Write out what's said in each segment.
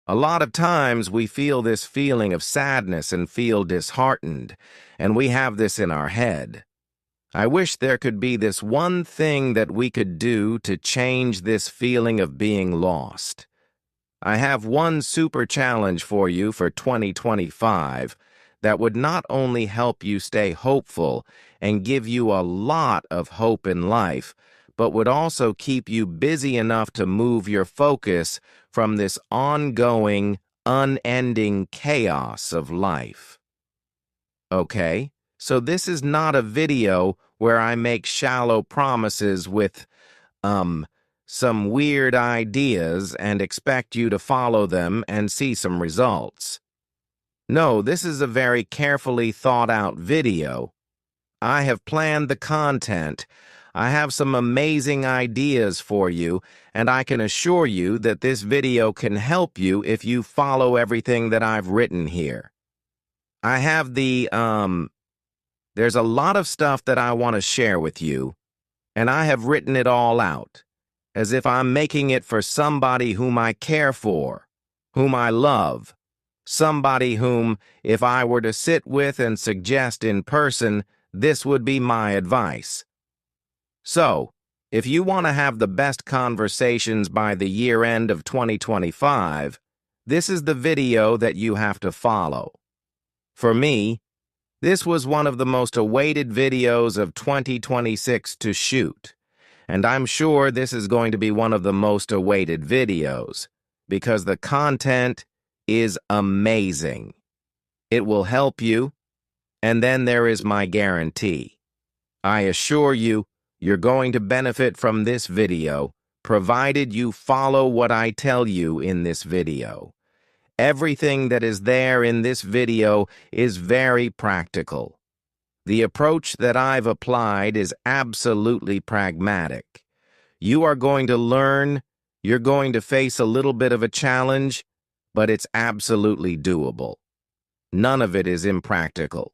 A lot of times we feel this feeling of sadness and feel disheartened, and we have this in our head. I wish there could be this one thing that we could do to change this feeling of being lost. I have one super challenge for you for 2025 that would not only help you stay hopeful and give you a lot of hope in life, but would also keep you busy enough to move your focus from this ongoing, unending chaos of life. Okay, so this is not a video where I make shallow promises with, some weird ideas and expect you to follow them and see some results. No, this is a very carefully thought out video. I have planned the content. I have some amazing ideas for you, and I can assure you that this video can help you if you follow everything that I've written here. I have there's a lot of stuff that I want to share with you, and I have written it all out, as if I'm making it for somebody whom I care for, whom I love, somebody whom, if I were to sit with and suggest in person, this would be my advice. So, if you want to have the best conversations by the year end of 2025, this is the video that you have to follow. For me, this was one of the most awaited videos of 2026 to shoot, and I'm sure this is going to be one of the most awaited videos, because the content is amazing. It will help you, and then there is my guarantee. I assure you, you're going to benefit from this video, provided you follow what I tell you in this video. Everything that is there in this video is very practical. The approach that I've applied is absolutely pragmatic. You are going to learn, you're going to face a little bit of a challenge, but it's absolutely doable. None of it is impractical.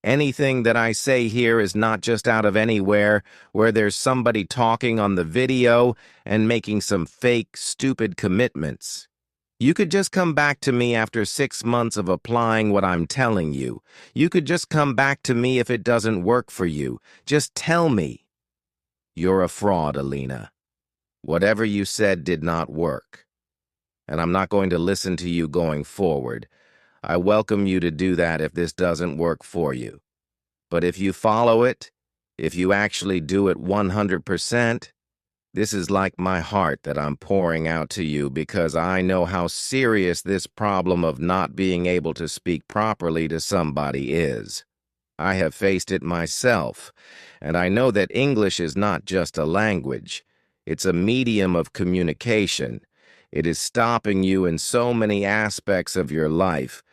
Anything that I say here is not just out of anywhere where there's somebody talking on the video and making some fake, stupid commitments. You could just come back to me after 6 months of applying what I'm telling you. You could just come back to me if it doesn't work for you. Just tell me. You're a fraud, Alina. Whatever you said did not work. And I'm not going to listen to you going forward. I welcome you to do that if this doesn't work for you. But if you follow it, if you actually do it 100%, this is like my heart that I'm pouring out to you because I know how serious this problem of not being able to speak properly to somebody is. I have faced it myself, and I know that English is not just a language. It's a medium of communication. It is stopping you in so many aspects of your life,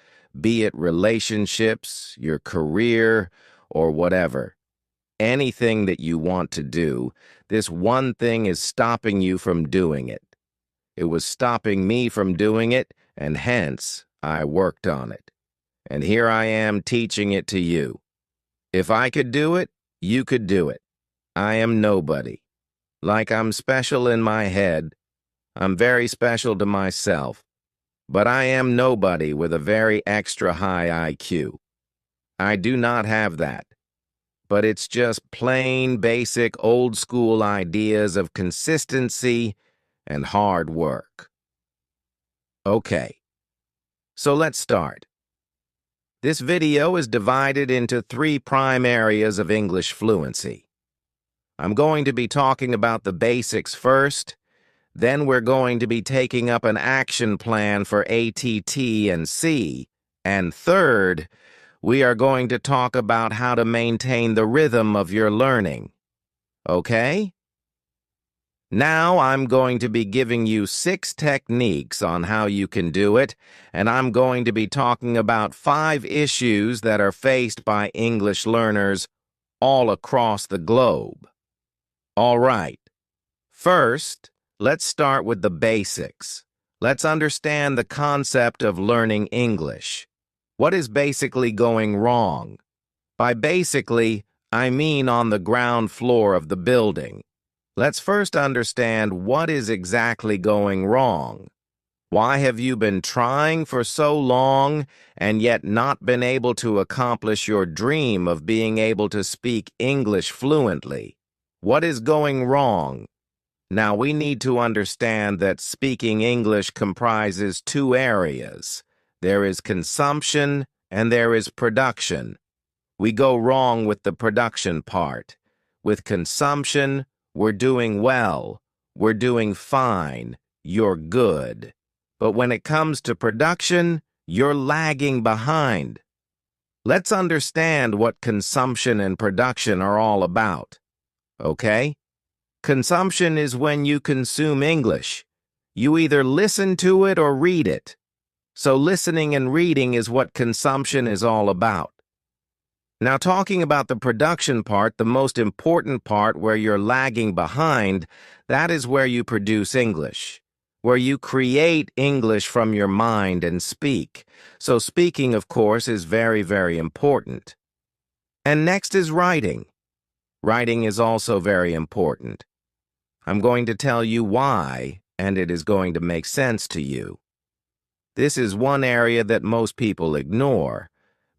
be it relationships, your career, or whatever. Anything that you want to do, this one thing is stopping you from doing it. It was stopping me from doing it, and hence, I worked on it. And here I am teaching it to you. If I could do it, you could do it. I am nobody. Like I'm special in my head, I'm very special to myself. But I am nobody with a very extra high IQ. I do not have that. But it's just plain, basic, old-school ideas of consistency and hard work. Okay, so let's start. This video is divided into 3 prime areas of English fluency. I'm going to be talking about the basics first, then we're going to be taking up an action plan for ATT and C, and third, we are going to talk about how to maintain the rhythm of your learning. Okay? Now I'm going to be giving you 6 techniques on how you can do it, and I'm going to be talking about 5 issues that are faced by English learners all across the globe. All right. First, let's start with the basics. Let's understand the concept of learning English. What is basically going wrong? By basically, I mean on the ground floor of the building. Let's first understand what is exactly going wrong. Why have you been trying for so long and yet not been able to accomplish your dream of being able to speak English fluently? What is going wrong? Now, we need to understand that speaking English comprises two areas. There is consumption and there is production. We go wrong with the production part. With consumption, we're doing well. We're doing fine. You're good. But when it comes to production, you're lagging behind. Let's understand what consumption and production are all about. Okay? Consumption is when you consume English. You either listen to it or read it. So listening and reading is what consumption is all about. Now, talking about the production part, the most important part where you're lagging behind, that is where you produce English, where you create English from your mind and speak. So speaking, of course, is very, very important. And next is writing. Writing is also very important. I'm going to tell you why, and it is going to make sense to you. This is one area that most people ignore.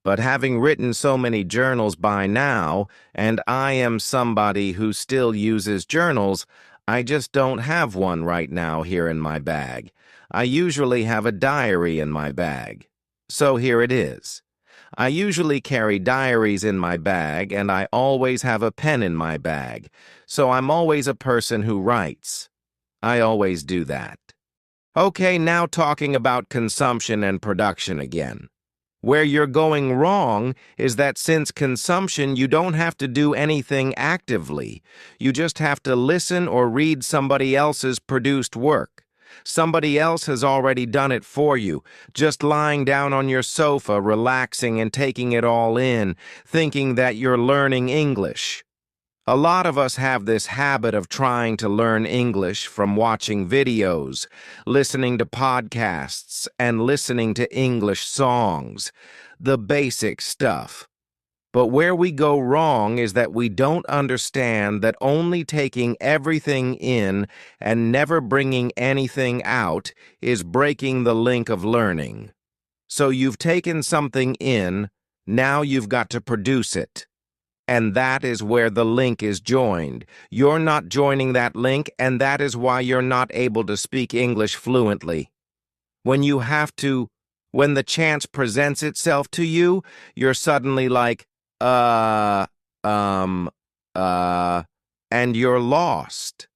But having written so many journals by now, and I am somebody who still uses journals, I just don't have one right now here in my bag. I usually have a diary in my bag. So here it is. I usually carry diaries in my bag, and I always have a pen in my bag. So I'm always a person who writes. I always do that. Okay, now talking about consumption and production again. Where you're going wrong is that since consumption, you don't have to do anything actively. You just have to listen or read somebody else's produced work. Somebody else has already done it for you, just lying down on your sofa, relaxing and taking it all in, thinking that you're learning English. A lot of us have this habit of trying to learn English from watching videos, listening to podcasts, and listening to English songs, the basic stuff. But where we go wrong is that we don't understand that only taking everything in and never bringing anything out is breaking the link of learning. So you've taken something in, now you've got to produce it. And that is where the link is joined. You're not joining that link, and that is why you're not able to speak English fluently. When the chance presents itself to you, you're suddenly like, and you're lost.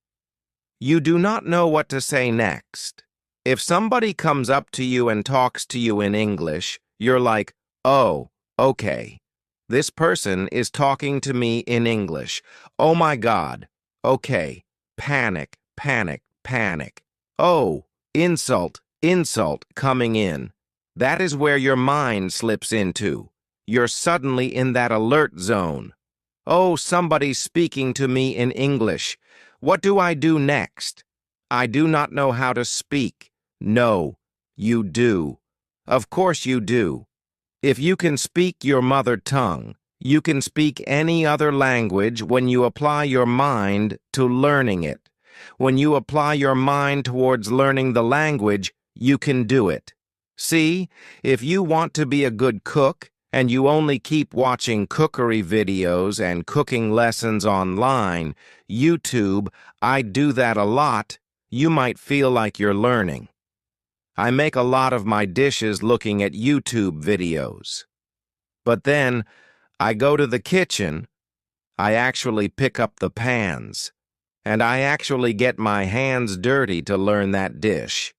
You do not know what to say next. If somebody comes up to you and talks to you in English, you're like, oh, okay. This person is talking to me in English. Oh my God. Okay. Panic, panic, panic. Oh, insult, insult coming in. That is where your mind slips into. You're suddenly in that alert zone. Oh, somebody's speaking to me in English. What do I do next? I do not know how to speak. No, you do. Of course you do. If you can speak your mother tongue, you can speak any other language when you apply your mind to learning it. When you apply your mind towards learning the language, you can do it. See, if you want to be a good cook, and you only keep watching cookery videos and cooking lessons online, YouTube, I do that a lot, you might feel like you're learning. I make a lot of my dishes looking at YouTube videos. But then, I go to the kitchen, I actually pick up the pans, and I actually get my hands dirty to learn that dish.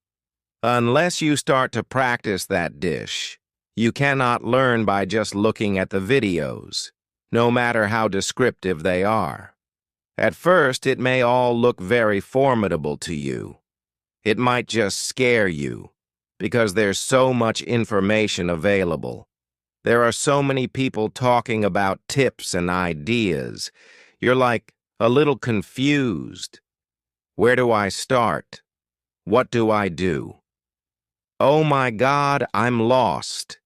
Unless you start to practice that dish, you cannot learn by just looking at the videos, no matter how descriptive they are. At first, it may all look very formidable to you. It might just scare you, because there's so much information available. There are so many people talking about tips and ideas. You're like a little confused. Where do I start? What do I do? Oh my God, I'm lost.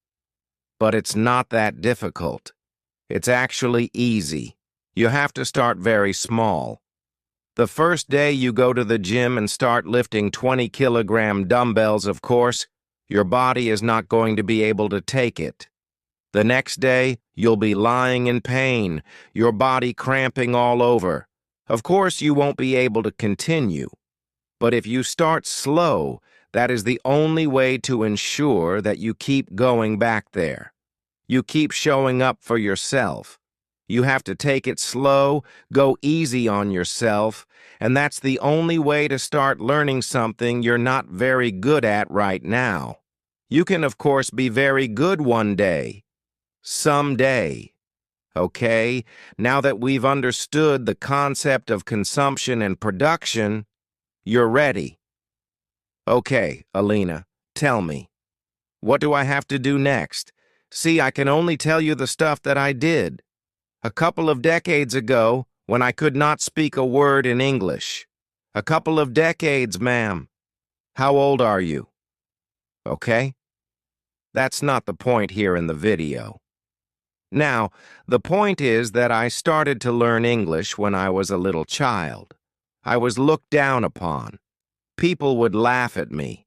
But it's not that difficult. It's actually easy. You have to start very small. The first day you go to the gym and start lifting 20-kilogram dumbbells, of course, your body is not going to be able to take it. The next day, you'll be lying in pain, your body cramping all over. Of course, you won't be able to continue. But if you start slow, that is the only way to ensure that you keep going back there. You keep showing up for yourself. You have to take it slow, go easy on yourself, and that's the only way to start learning something you're not very good at right now. You can, of course, be very good one day. Someday. Okay, now that we've understood the concept of consumption and production, you're ready. Okay, Alina, tell me. What do I have to do next? See, I can only tell you the stuff that I did. A couple of decades ago, when I could not speak a word in English. A couple of decades, ma'am. How old are you? Okay? That's not the point here in the video. Now, the point is that I started to learn English when I was a little child. I was looked down upon. People would laugh at me.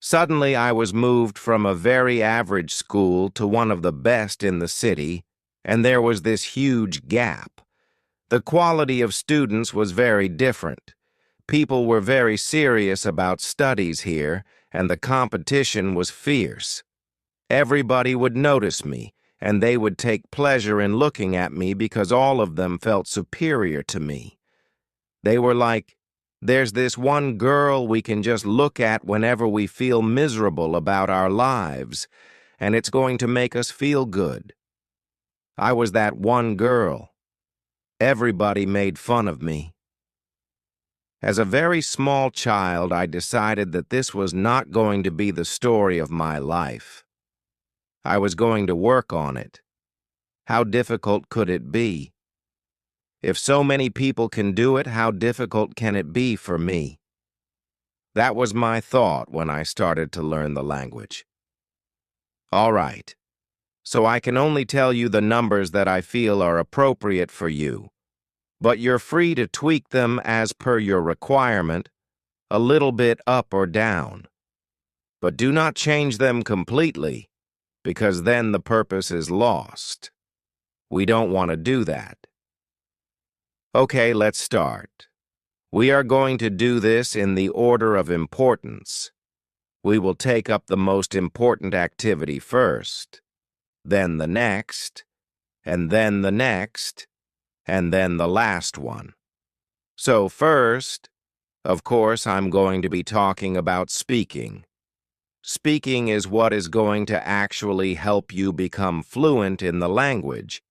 Suddenly, I was moved from a very average school to one of the best in the city, and there was this huge gap. The quality of students was very different. People were very serious about studies here, and the competition was fierce. Everybody would notice me, and they would take pleasure in looking at me because all of them felt superior to me. They were like, "There's this one girl we can just look at whenever we feel miserable about our lives, and it's going to make us feel good." I was that one girl. Everybody made fun of me. As a very small child, I decided that this was not going to be the story of my life. I was going to work on it. How difficult could it be? If so many people can do it, how difficult can it be for me? That was my thought when I started to learn the language. All right. So I can only tell you the numbers that I feel are appropriate for you. But you're free to tweak them as per your requirement, a little bit up or down. But do not change them completely, because then the purpose is lost. We don't want to do that. Okay, let's start. We are going to do this in the order of importance. We will take up the most important activity first, then the next, and then the next, and then the last one. So first, of course, I'm going to be talking about speaking. Speaking is what is going to actually help you become fluent in the language,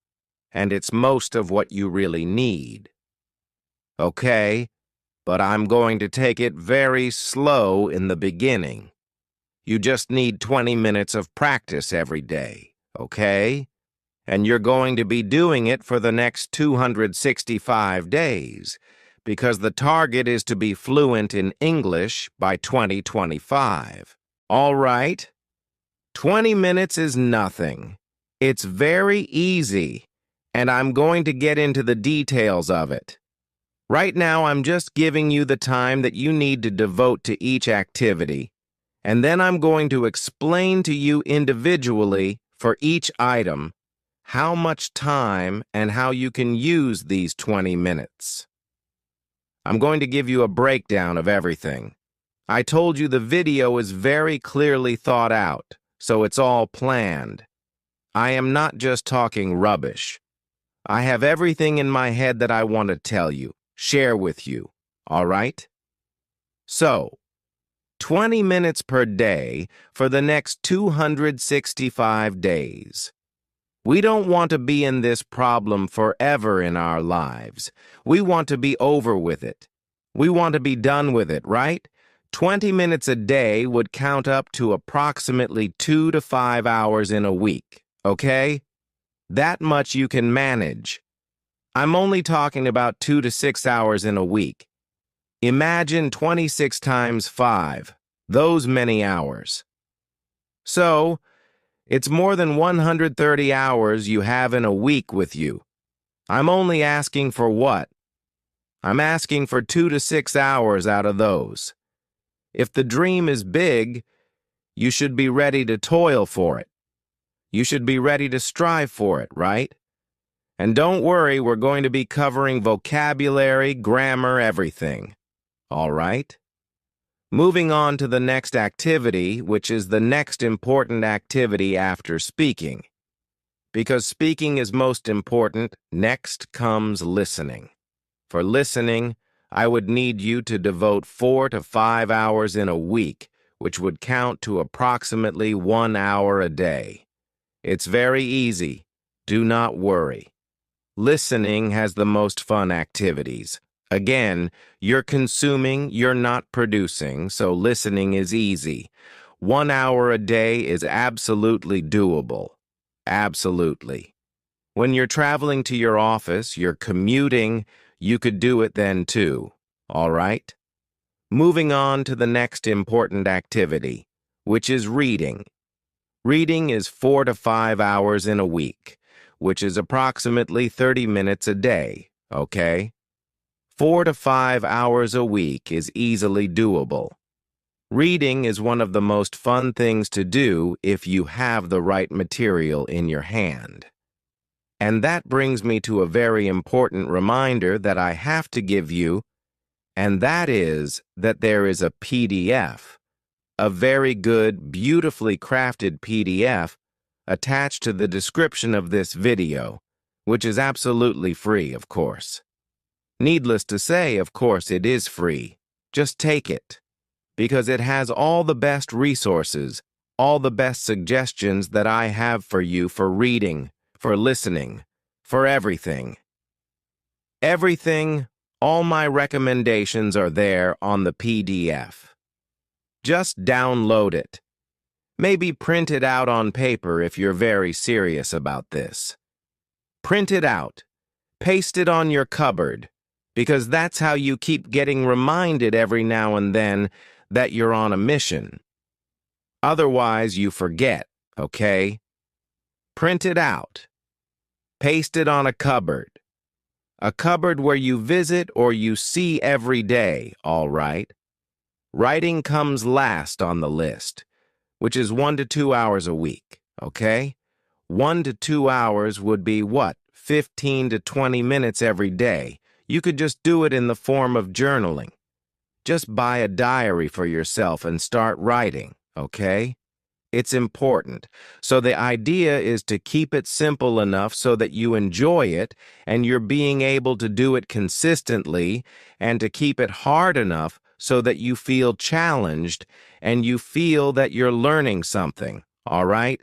and it's most of what you really need. Okay, but I'm going to take it very slow in the beginning. You just need 20 minutes of practice every day, okay? And you're going to be doing it for the next 265 days, because the target is to be fluent in English by 2025. All right? 20 minutes is nothing. It's very easy, and I'm going to get into the details of it. Right now, I'm just giving you the time that you need to devote to each activity, and then I'm going to explain to you individually for each item how much time and how you can use these 20 minutes. I'm going to give you a breakdown of everything. I told you the video is very clearly thought out, so it's all planned. I am not just talking rubbish. I have everything in my head that I want to tell you, share with you, all right? So, 20 minutes per day for the next 265 days. We don't want to be in this problem forever in our lives. We want to be over with it. We want to be done with it, right? 20 minutes a day would count up to approximately 2 to 5 hours in a week, okay? That much you can manage. I'm only talking about 2 to 6 hours in a week. Imagine 26 times 5, those many hours. So, it's more than 130 hours you have in a week with you. I'm only asking for what? I'm asking for 2 to 6 hours out of those. If the dream is big, you should be ready to toil for it. You should be ready to strive for it, right? And don't worry, we're going to be covering vocabulary, grammar, everything. All right? Moving on to the next activity, which is the next important activity after speaking. Because speaking is most important, next comes listening. For listening, I would need you to devote 4 to 5 hours in a week, which would count to approximately 1 hour a day. It's very easy. Do not worry. Listening has the most fun activities. Again, you're consuming, you're not producing, so listening is easy. 1 hour a day is absolutely doable. Absolutely. When you're traveling to your office, you're commuting, you could do it then too. All right? Moving on to the next important activity, which is reading. Reading is 4 to 5 hours in a week, which is approximately 30 minutes a day, okay? 4 to 5 hours a week is easily doable. Reading is one of the most fun things to do if you have the right material in your hand. And that brings me to a very important reminder that I have to give you, and that is that there is a PDF, a very good, beautifully crafted PDF, attached to the description of this video, which is absolutely free, of course. Needless to say, of course, it is free. Just take it, because it has all the best resources, all the best suggestions that I have for you for reading, for listening, for everything. Everything, all my recommendations are there on the PDF. Just download it. Maybe print it out on paper if you're very serious about this. Print it out. Paste it on your cupboard, because that's how you keep getting reminded every now and then that you're on a mission. Otherwise, you forget, okay? Print it out. Paste it on a cupboard where you visit or you see every day, all right? Writing comes last on the list, which is 1 to 2 hours a week, okay? 1 to 2 hours would be what? 15 to 20 minutes every day. You could just do it in the form of journaling. Just buy a diary for yourself and start writing, okay? It's important. So the idea is to keep it simple enough so that you enjoy it and you're being able to do it consistently, and to keep it hard enough so that you feel challenged and you feel that you're learning something, all right?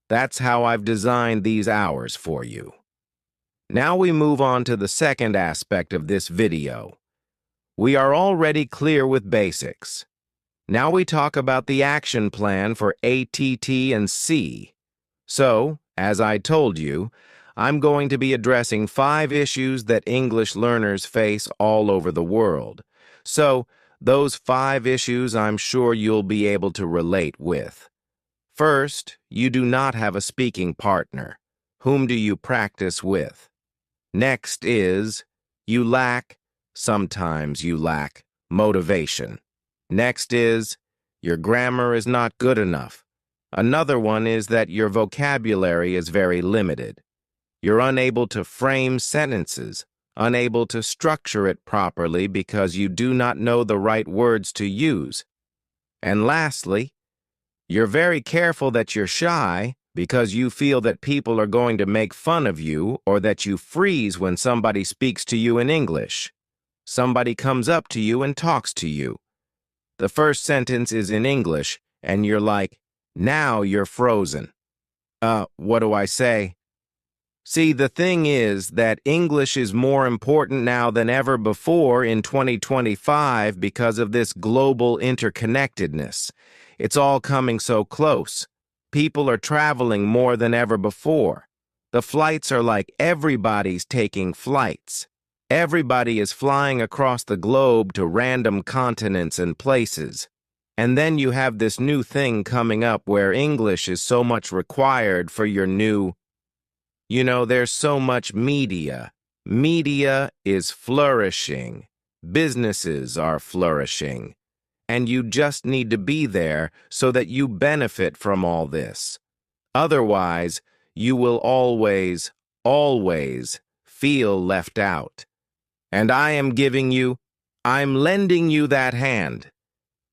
That's how I've designed these hours for you. Now we move on to the second aspect of this video. We are already clear with basics. Now we talk about the action plan for ATT and C. So, as I told you, I'm going to be addressing 5 issues that English learners face all over the world. So, those 5 issues I'm sure you'll be able to relate with. First, you do not have a speaking partner. Whom do you practice with? Next is, sometimes you lack, motivation. Next is, your grammar is not good enough. Another one is that your vocabulary is very limited. You're unable to frame sentences, unable to structure it properly because you do not know the right words to use. And lastly, you're very careful that you're shy because you feel that people are going to make fun of you, or that you freeze when somebody speaks to you in English. Somebody comes up to you and talks to you. The first sentence is in English, and you're like, now you're frozen. What do I say? See, the thing is that English is more important now than ever before in 2025 because of this global interconnectedness. It's all coming so close. People are traveling more than ever before. The flights are like everybody's taking flights. Everybody is flying across the globe to random continents and places. And then you have this new thing coming up where English is so much required for your new... there's so much media. Media is flourishing. Businesses are flourishing. And you just need to be there so that you benefit from all this. Otherwise, you will always, always feel left out. And I'm lending you that hand.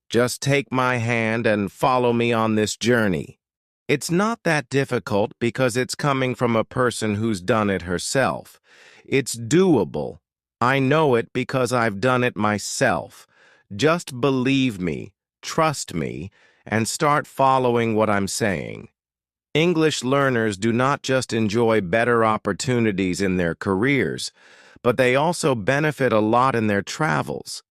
Just take my hand and follow me on this journey. It's not that difficult because it's coming from a person who's done it herself. It's doable. I know it because I've done it myself. Just believe me, trust me, and start following what I'm saying. English learners do not just enjoy better opportunities in their careers, but they also benefit a lot in their travels.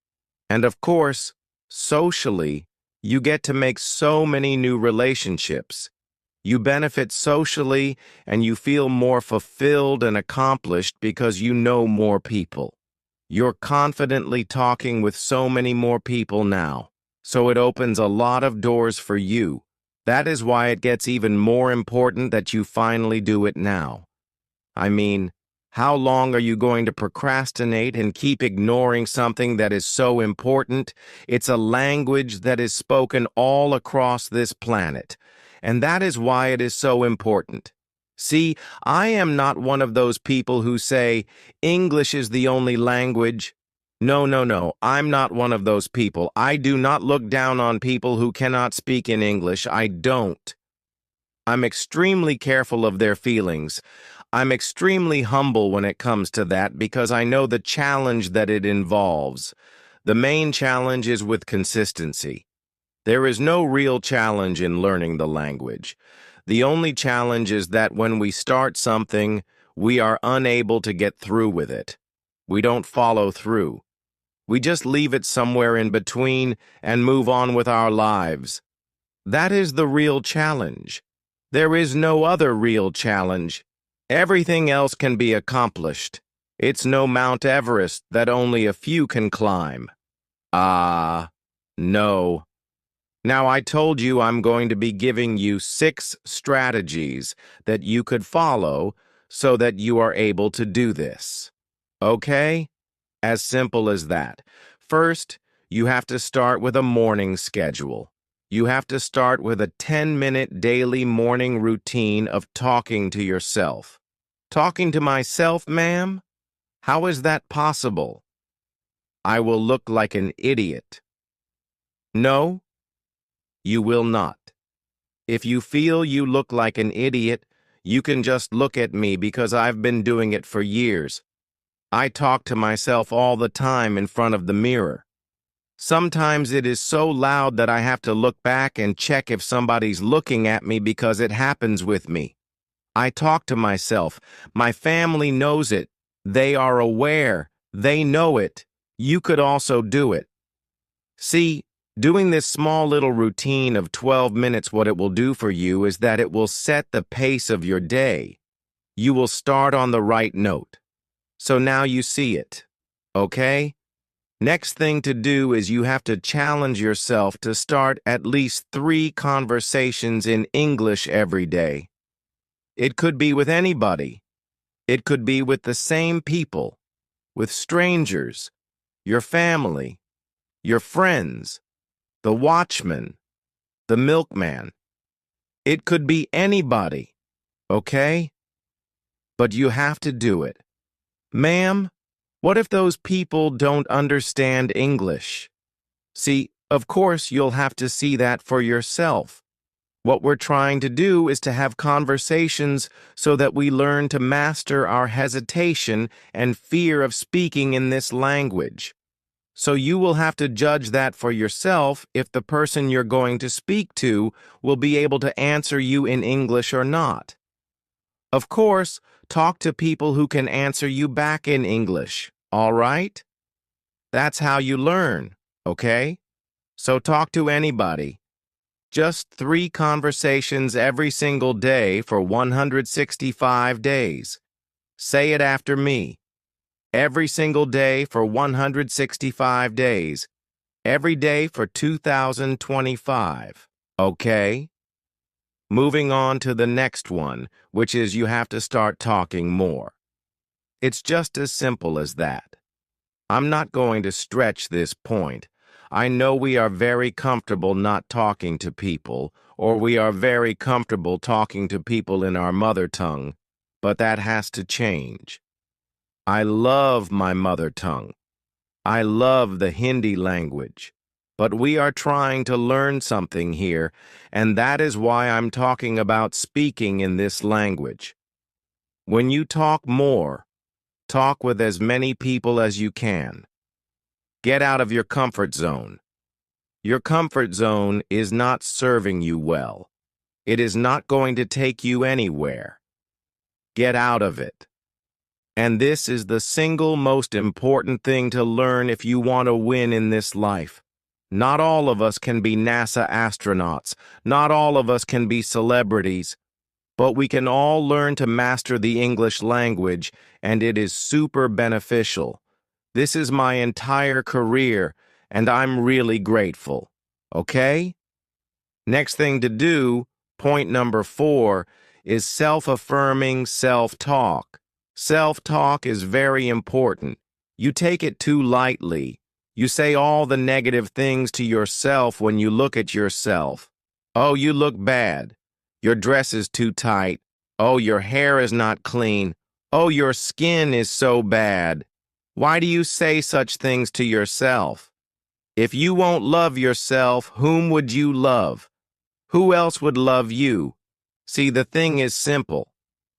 And of course, socially, you get to make so many new relationships. You benefit socially and you feel more fulfilled and accomplished because you know more people. You're confidently talking with so many more people now, so it opens a lot of doors for you. That is why it gets even more important that you finally do it now. I mean, how long are you going to procrastinate and keep ignoring something that is so important? It's a language that is spoken all across this planet, and that is why it is so important. See, I am not one of those people who say, English is the only language. No, I'm not one of those people. I do not look down on people who cannot speak in English. I don't. I'm extremely careful of their feelings. I'm extremely humble when it comes to that because I know the challenge that it involves. The main challenge is with consistency. There is no real challenge in learning the language. The only challenge is that when we start something, we are unable to get through with it. We don't follow through. We just leave it somewhere in between and move on with our lives. That is the real challenge. There is no other real challenge. Everything else can be accomplished. It's no Mount Everest that only a few can climb. No. Now, I told you I'm going to be giving you 6 strategies that you could follow so that you are able to do this. Okay? As simple as that. First, you have to start with a morning schedule. You have to start with a 10-minute daily morning routine of talking to yourself. Talking to myself, ma'am? How is that possible? I will look like an idiot. No, you will not. If you feel you look like an idiot, you can just look at me because I've been doing it for years. I talk to myself all the time in front of the mirror. Sometimes it is so loud that I have to look back and check if somebody's looking at me because it happens with me. I talk to myself. My family knows it. They are aware. They know it. You could also do it. See, doing this small little routine of 12 minutes, what it will do for you is that it will set the pace of your day. You will start on the right note. So now you see it. Okay? Next thing to do is you have to challenge yourself to start at least 3 conversations in English every day. It could be with anybody. It could be with the same people, with strangers, your family, your friends, the watchman, the milkman. It could be anybody, okay? But you have to do it. Ma'am, what if those people don't understand English? See, of course you'll have to see that for yourself. What we're trying to do is to have conversations so that we learn to master our hesitation and fear of speaking in this language. So you will have to judge that for yourself if the person you're going to speak to will be able to answer you in English or not. Of course, talk to people who can answer you back in English, all right? That's how you learn, okay? So talk to anybody. Just 3 conversations every single day for 165 days. Say it after me. Every single day for 165 days. Every day for 2025. Okay? Moving on to the next one, which is you have to start talking more. It's just as simple as that. I'm not going to stretch this point. I know we are very comfortable not talking to people, or we are very comfortable talking to people in our mother tongue, but that has to change. I love my mother tongue. I love the Hindi language. But we are trying to learn something here, and that is why I'm talking about speaking in this language. When you talk more, talk with as many people as you can. Get out of your comfort zone. Your comfort zone is not serving you well. It is not going to take you anywhere. Get out of it. And this is the single most important thing to learn if you want to win in this life. Not all of us can be NASA astronauts. Not all of us can be celebrities. But we can all learn to master the English language, and it is super beneficial. This is my entire career, and I'm really grateful. Okay? Next thing to do, point number 4, is self-affirming self-talk. Self-talk is very important. You take it too lightly. You say all the negative things to yourself when you look at yourself. Oh, you look bad. Your dress is too tight. Oh, your hair is not clean. Oh, your skin is so bad. Why do you say such things to yourself? If you won't love yourself, whom would you love? Who else would love you? See, the thing is simple.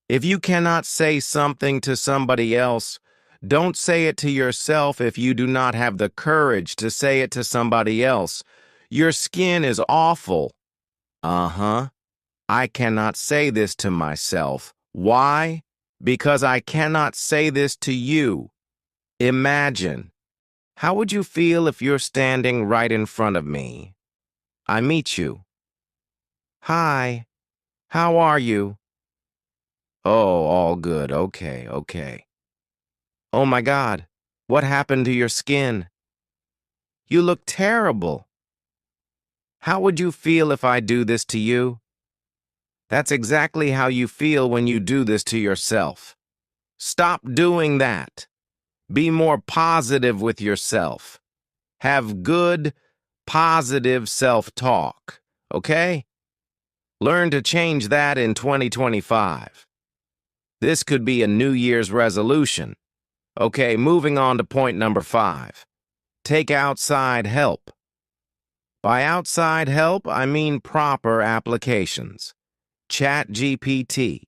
If you cannot say something to somebody else, don't say it to yourself if you do not have the courage to say it to somebody else. Your skin is awful. Uh-huh. I cannot say this to myself. Why? Because I cannot say this to you. Imagine. How would you feel if you're standing right in front of me? I meet you. Hi. How are you? Oh, all good. Okay. Oh my God. What happened to your skin? You look terrible. How would you feel if I do this to you? That's exactly how you feel when you do this to yourself. Stop doing that. Be more positive with yourself. Have good, positive self-talk, okay? Learn to change that in 2025. This could be a New Year's resolution. Okay, moving on to point number 5. Take outside help. By outside help, I mean proper applications. ChatGPT.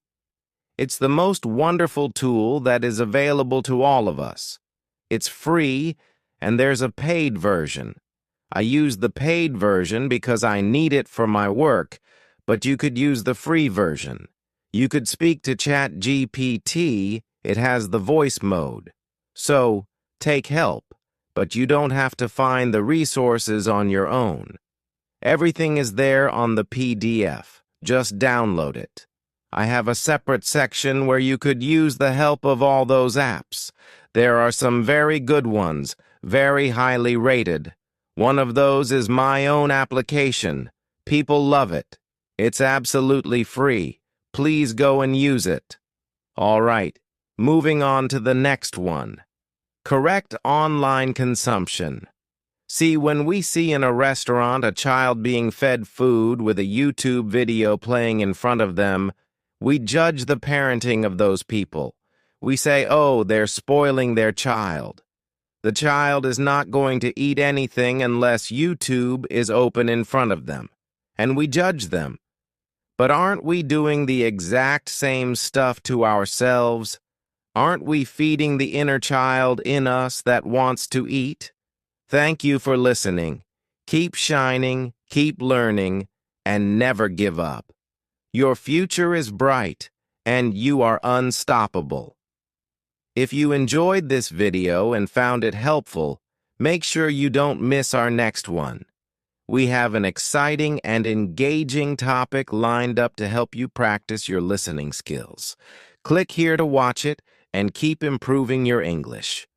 It's the most wonderful tool that is available to all of us. It's free, and there's a paid version. I use the paid version because I need it for my work, but you could use the free version. You could speak to ChatGPT. It has the voice mode. So, take help, but you don't have to find the resources on your own. Everything is there on the PDF. Just download it. I have a separate section where you could use the help of all those apps. There are some very good ones, very highly rated. One of those is my own application. People love it. It's absolutely free. Please go and use it. All right, moving on to the next one. Correct online consumption. See, when we see in a restaurant a child being fed food with a YouTube video playing in front of them, we judge the parenting of those people. We say, oh, they're spoiling their child. The child is not going to eat anything unless YouTube is open in front of them, and we judge them. But aren't we doing the exact same stuff to ourselves? Aren't we feeding the inner child in us that wants to eat? Thank you for listening. Keep shining, keep learning, and never give up. Your future is bright, and you are unstoppable. If you enjoyed this video and found it helpful, make sure you don't miss our next one. We have an exciting and engaging topic lined up to help you practice your listening skills. Click here to watch it and keep improving your English.